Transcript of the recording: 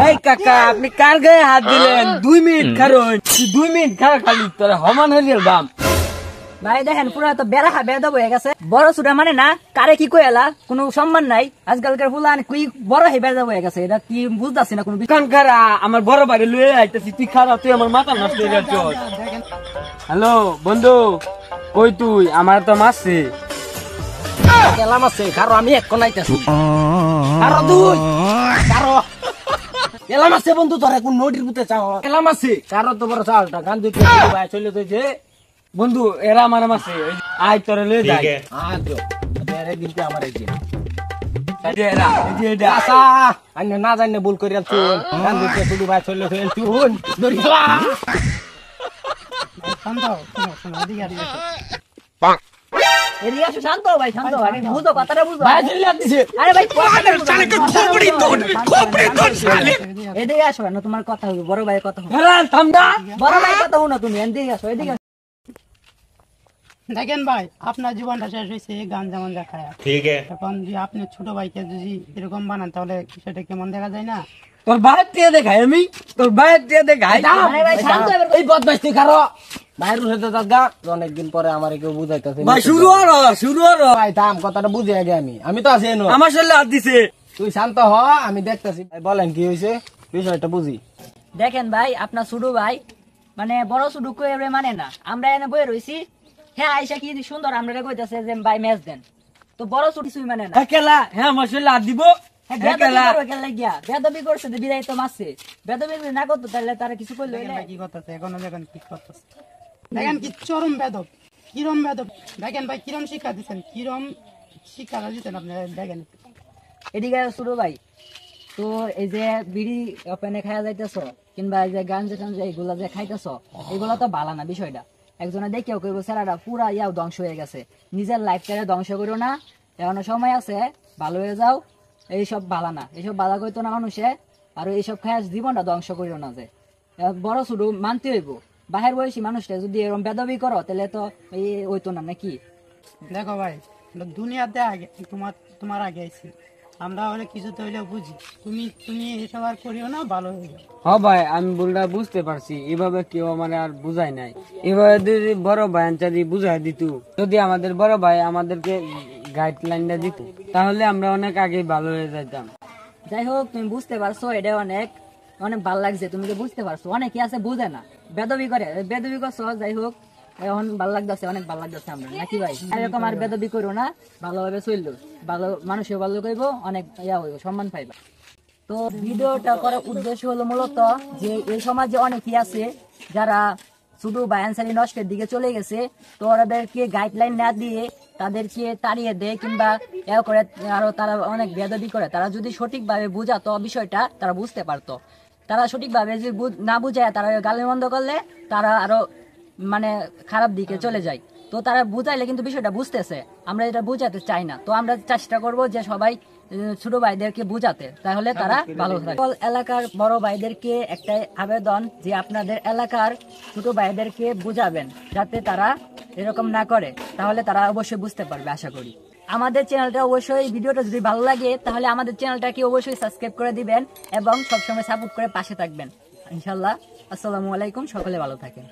এই কাকা আপনি কার গায়ে হাত দিলেন? 2 মিনিট কারণ 2 মিনিট খালি তোরা হমান হয়ে বাম। ভাই দেখেন পুরা তো বেড়া বেদব হয়ে গেছে। বড় ছোটা মানে না, কারে কি কইলা কোনো সম্মান নাই। আজকালকার ফুলান কি বড় হে বেদব হয়ে গেছে, এটা কি বুঝতাছি না কোনো। কানকারা আমার বড় ভাই লয়ে আইতাছি, তুই খারাপ, তুই আমার মাথা নষ্ট হয়ে যাচ্ছ। হ্যালো বন্ধু, কই তুই? আমার তো মারছে। গেলাম আছে কারো, আমি এক কোনাইতেছি কারো দুই কারো গেলাম আছে বন্ধু। তোর কোন নোটির বুতে চাও গেলাম আছে কারো তো বড় চালটা গান দুই ভাই চলে তুইছে বন্ধু, এরা আমার মারছে। আয় তোরে লয়ে যাই। আজো আরে দিনতে আমার এই দিন আচ্ছা আন্য না জানি ভুল করিয়া চুন গান দুই শুধু ভাই চলে ফেল চুন দরিয়া শান্ত শোনো এদিকে এদিকে আসো। শান্ত ভাই, শান্ত ভাই, বুঝো কথাটা বুঝো। ভাই চলে যাচ্ছে। আরে ভাই এদিকে আসো না, তোমার কথা হবে বড় ভাইয়ের কথা হবে। থাম না, বড় ভাইয়ের কথা শুনো তুমি, এদিকে আসো এদিকে। দেখেন ভাই, আপনার জীবনটা শেষ হয়েছে গান যেমন দেখায়। ঠিক আছে, এখন যদি আপনি ছোট ভাইকে যদি এরকম বানান তাহলে সেটা কেমন দেখা যায় না? তোর বাইরে দিয়ে দেখাই আমি, তোর বাইরে দিয়ে দেখাই। আরে ভাই শান্ত হবে। এই বদমাইশ তুই কারো বাইরের সাথে দাদা অনেকদিন পরে আমার কেউ বুঝাইতেছে। ভাই শুরু হলো ভাই থাম, কথাটা বুঝে আগে আমি তো আছি এনো। আমার শরীরে হাত দিছে। তুই শান্ত হ, আমি দেখতেছি। বলেন কি হয়েছে, বিষয়টা বুঝি। দেখেন ভাই, আপনার ছোট ভাই মানে বড় ছোট কই মানে না। আমরা এনে বই রইছি, হ্যাঁ আইসা কি সুন্দর আমরা কইতাছে যে ভাই ম্যাচ দেন, তো বড় ছোট কিছুই মানে না। খেলা হ্যাঁ আমার শরীরে হাত দিব। বেদবি করছে বিদায় তো মারছে। বেদবি না করতো তাহলে তারা কিছু করলো কি করতেছে এখনো, দেখেন কি করতেছে, দেখেন কি চরম বেদব, কিরম বেদব। দেখেন ভাই কিরম শিক্ষা দিচ্ছেন, কিরম শিক্ষা দিচ্ছেন আপনি। দেখেন এদিকে ছোট ভাই, তো এই যে বিড়ি ওপেনে খাইয়া যাইতেছ কিংবা এই যে গান যেটা এইগুলা যে খাইতেছ, এগুলা তো ভালো না বিষয়টা। একজনে দেখেও কইব স্যারাটা পুরা ইয়াও ধ্বংস হয়ে গেছে, নিজের লাইফটারে ধ্বংস করো না, এখনো সময় আছে, ভালো হয়ে যাও। এইসব ভালো না, এইসব বাধা করতো না মানুষে। আর এইসব খায় জীবনটা ধ্বংস করিও না। যে বড় ছোট মানতে হইব, বাহির বয়সী মানুষটা যদি এরকম বেদবি করো তাহলে তো এই হইতো না নাকি? দেখো ভাই, দুনিয়াতে আগে তোমার আগে আইছি আমরা, হলে কিছুতে হইলে বুঝি। তুমি এসব আর করিও না, ভালো হয়ে যাও। হ্যাঁ ভাই, আমি ভুলটা বুঝতে পারছি। এভাবে কেউ আমার আর বুঝাই নাই। এভাবে যদি বড় ভাই যদি বুঝাই দিত, যদি আমাদের বড় ভাই আমাদেরকে গাইডলাইনটা দিত, তাহলে আমরা অনেক আগে ভালো হয়ে যেতাম। যাই হোক, তুমি বুঝতে পারছো, এটা অনেক অনেক ভালো লাগছে। তুমি তো বুঝতে পারছো, অনেকে আছে বুঝে না, বেদবি করে, বেদবি করছো। যাই হোক, এখন ভালো লাগতেছে, অনেক ভালো লাগতেছে আমরা নাকি ভাই? এরকম আর বেদবি করো না, ভালোভাবে চললো, ভালো মানুষও ভালো কইব, অনেক ইয়া হইব, সম্মান পাইবা। তো ভিডিওটা করার উদ্দেশ্য হলো মূলত যে এই সমাজে অনেকেই আছে যারা শুধু বায়ানসারি নষ্টের দিকে চলে গেছে, তো ওদেরকে গাইডলাইন না দিয়ে তাদেরকে তাড়িয়ে দেয় কিংবা এ করে, আরো তারা অনেক বেয়াদবি করে। তারা যদি সঠিকভাবে বুঝাতো বিষয়টা, তারা বুঝতে পারতো। তারা সঠিকভাবে যদি না বুঝায় তারা গালিমন্দ করলে তারা আরো মানে খারাপ দিকে চলে যায়। তো তারা বুঝাইলে কিন্তু বিষয়টা বুঝতেছে, আমরা এটা বুঝাতে চাই না। তো আমরা চেষ্টা করব যে সবাই ছোট ভাইদেরকে বুঝাতে, তাহলে তারা ভালো থাকে। এলাকার বড় ভাইদেরকে একটাই আবেদন যে আপনাদের এলাকার ছোট ভাইদেরকে বুঝাবেন যাতে তারা এরকম না করে, তাহলে তারা অবশ্যই বুঝতে পারবে আশা করি। আমাদের চ্যানেলটা অবশ্যই, ভিডিওটা যদি ভালো লাগে তাহলে আমাদের চ্যানেলটাকে অবশ্যই সাবস্ক্রাইব করে দিবেন এবং সবসময় সাপোর্ট করে পাশে থাকবেন ইনশাল্লাহ। আসসালামু আলাইকুম, সকলে ভালো থাকেন।